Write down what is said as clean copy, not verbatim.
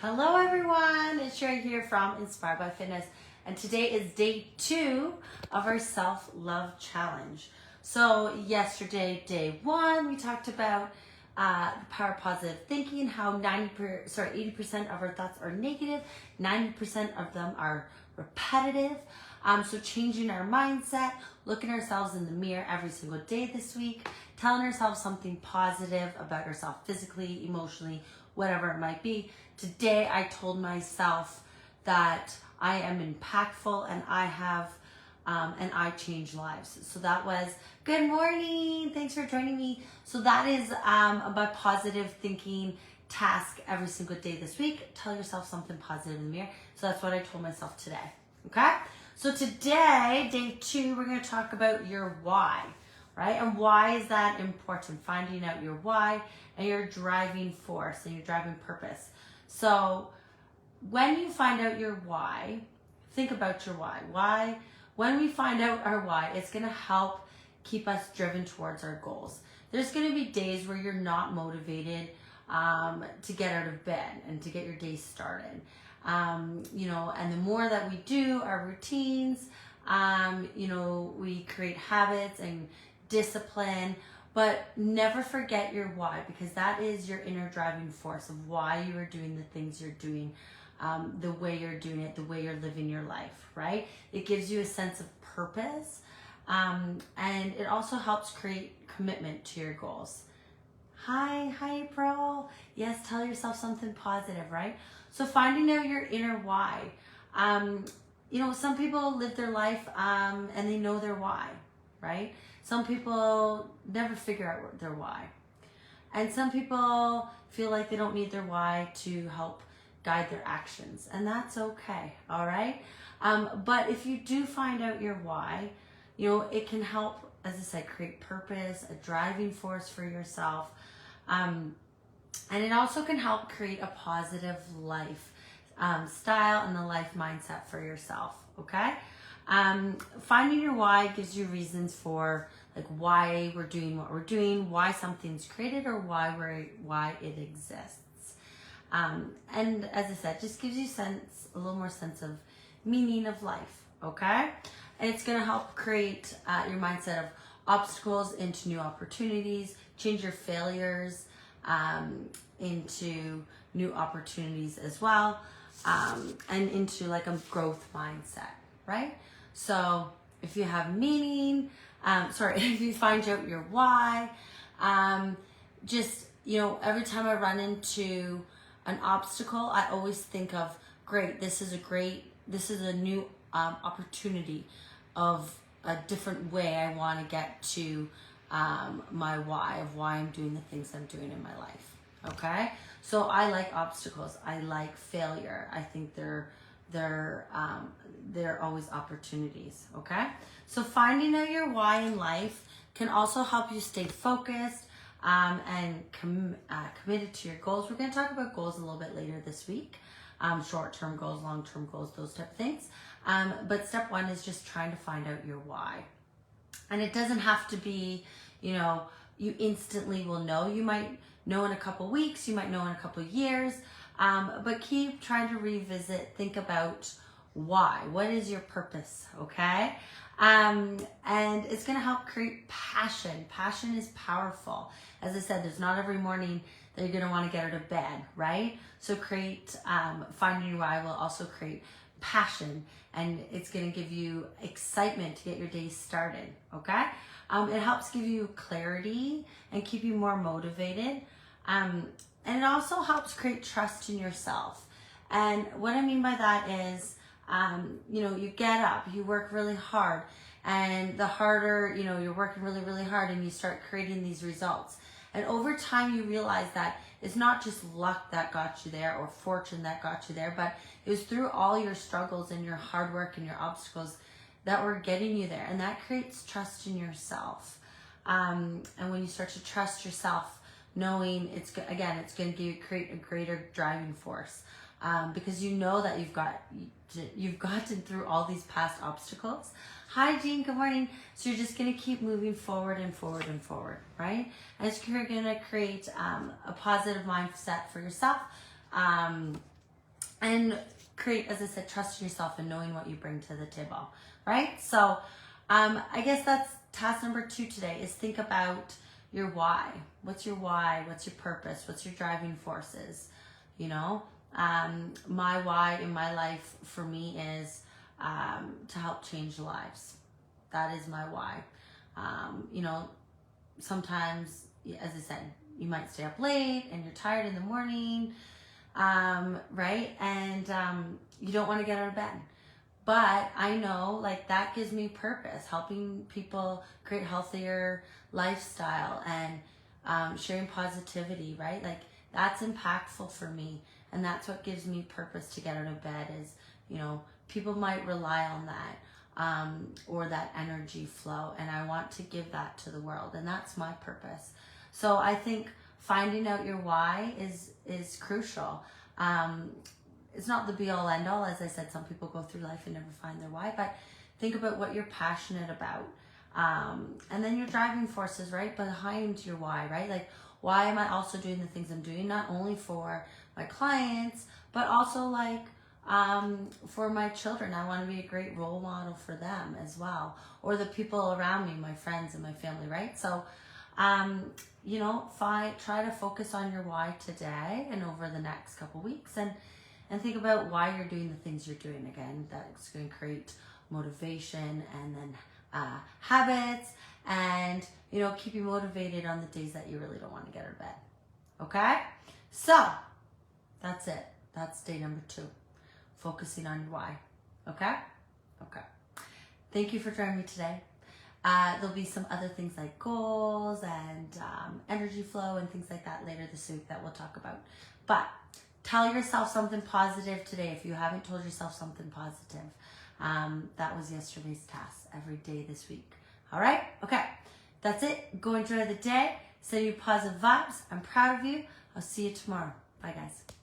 Hello everyone, it's Sherry here from Inspired by Fitness, and today is day 2 of our self-love challenge. So yesterday, day 1, we talked about the power of positive thinking, how 80% of our thoughts are negative, 90% of them are repetitive. So changing our mindset, looking ourselves in the mirror every single day this week, telling ourselves something positive about ourselves physically, emotionally, whatever it might be. Today I told myself that I am impactful and I change lives. So that was good morning. Thanks for joining me. So that is my positive thinking task every single day this week. Tell yourself something positive in the mirror. So that's what I told myself today. Okay? So today, day 2, we're going to talk about your why, right? And why is that important? Finding out your why and your driving force and your driving purpose. So when you find out your why, think about your why. When we find out our why, it's going to help keep us driven towards our goals. There's going to be days where you're not motivated to get out of bed and to get your day started. And the more that we do our routines, we create habits and discipline, but never forget your why, because that is your inner driving force of why you are doing the things you're doing, the way you're doing it, the way you're living your life, right? It gives you a sense of purpose, and it also helps create commitment to your goals. Hi April. Yes, tell yourself something positive, right? So finding out your inner why. Some people live their life and they know their why, right? Some people never figure out their why. And some people feel like they don't need their why to help guide their actions. And that's okay, all right? But if you do find out your why, it can help, as I said, create purpose, a driving force for yourself. And it also can help create a positive life style and the life mindset for yourself, okay? Finding your why gives you reasons for why we're doing what we're doing, why something's created, or why it exists. And as I said, just gives you a little more sense of meaning of life, okay? And it's going to help create your mindset of obstacles into new opportunities, change your failures into new opportunities as well, and into a growth mindset, right? So if you have meaning, if you find out your why, every time I run into an obstacle, I always think of, great, this is a new opportunity of a different way I want to get to my why, of why I'm doing the things I'm doing in my life, okay? So I like obstacles. I like failure. I think they're always opportunities, okay? So finding out your why in life can also help you stay focused and committed to your goals. We're going to talk about goals a little bit later this week, short-term goals, long-term goals, those type of things. But step 1 is just trying to find out your why. And it doesn't have to be, you instantly will know. You might know in a couple weeks, you might know in a couple years, but keep trying to revisit, think about why. What is your purpose, okay? And it's going to help create passion. Passion is powerful. As I said, there's not every morning that you're going to want to get out of bed, right? So finding your why will also create passion, and it's going to give you excitement to get your day started, okay? It helps give you clarity and keep you more motivated, and it also helps create trust in yourself. And what I mean by that is, you get up, you work really hard, and the harder, you're working really, really hard, and you start creating these results. And over time, you realize that it's not just luck that got you there or fortune that got you there, but it was through all your struggles and your hard work and your obstacles that were getting you there. And that creates trust in yourself. And when you start to trust yourself, knowing it's going to create a greater driving force, because you know that you've gotten through all these past obstacles. Hi Jean, good morning. So you're just going to keep moving forward and forward and forward, right? And it's going to create a positive mindset for yourself, and create, as I said, trust in yourself and knowing what you bring to the table, right? So I guess that's task number 2 today, is think about your why. What's your why? What's your purpose? What's your driving forces? You know, my why in my life for me is to help change lives. That is my why. You know, sometimes, as I said, you might stay up late and you're tired in the morning, right? And you don't want to get out of bed. But I know, like, that gives me purpose, helping people create healthier lifestyle and sharing positivity, right? Like, that's impactful for me. And that's what gives me purpose to get out of bed is, you know, people might rely on that or that energy flow. And I want to give that to the world. And that's my purpose. So I think finding out your why is crucial. It's not the be all end all. As I said, some people go through life and never find their why, but think about what you're passionate about. And then your driving forces, right, behind your why, right? Like, why am I also doing the things I'm doing? Not only for my clients, but also like for my children. I want to be a great role model for them as well. Or the people around me, my friends and my family, right? So, you know, try to focus on your why today and over the next couple weeks, and think about why you're doing the things you're doing. Again, that's going to create motivation and then habits, and, you know, keep you motivated on the days that you really don't want to get out of bed. Okay? So, that's it. That's day number 2. Focusing on your why. Okay? Okay. Thank you for joining me today. There'll be some other things like goals and energy flow and things like that later this week that we'll talk about. But tell yourself something positive today if you haven't told yourself something positive. That was yesterday's task, every day this week. All right? Okay. That's it. Go enjoy the day. Send you positive vibes. I'm proud of you. I'll see you tomorrow. Bye, guys.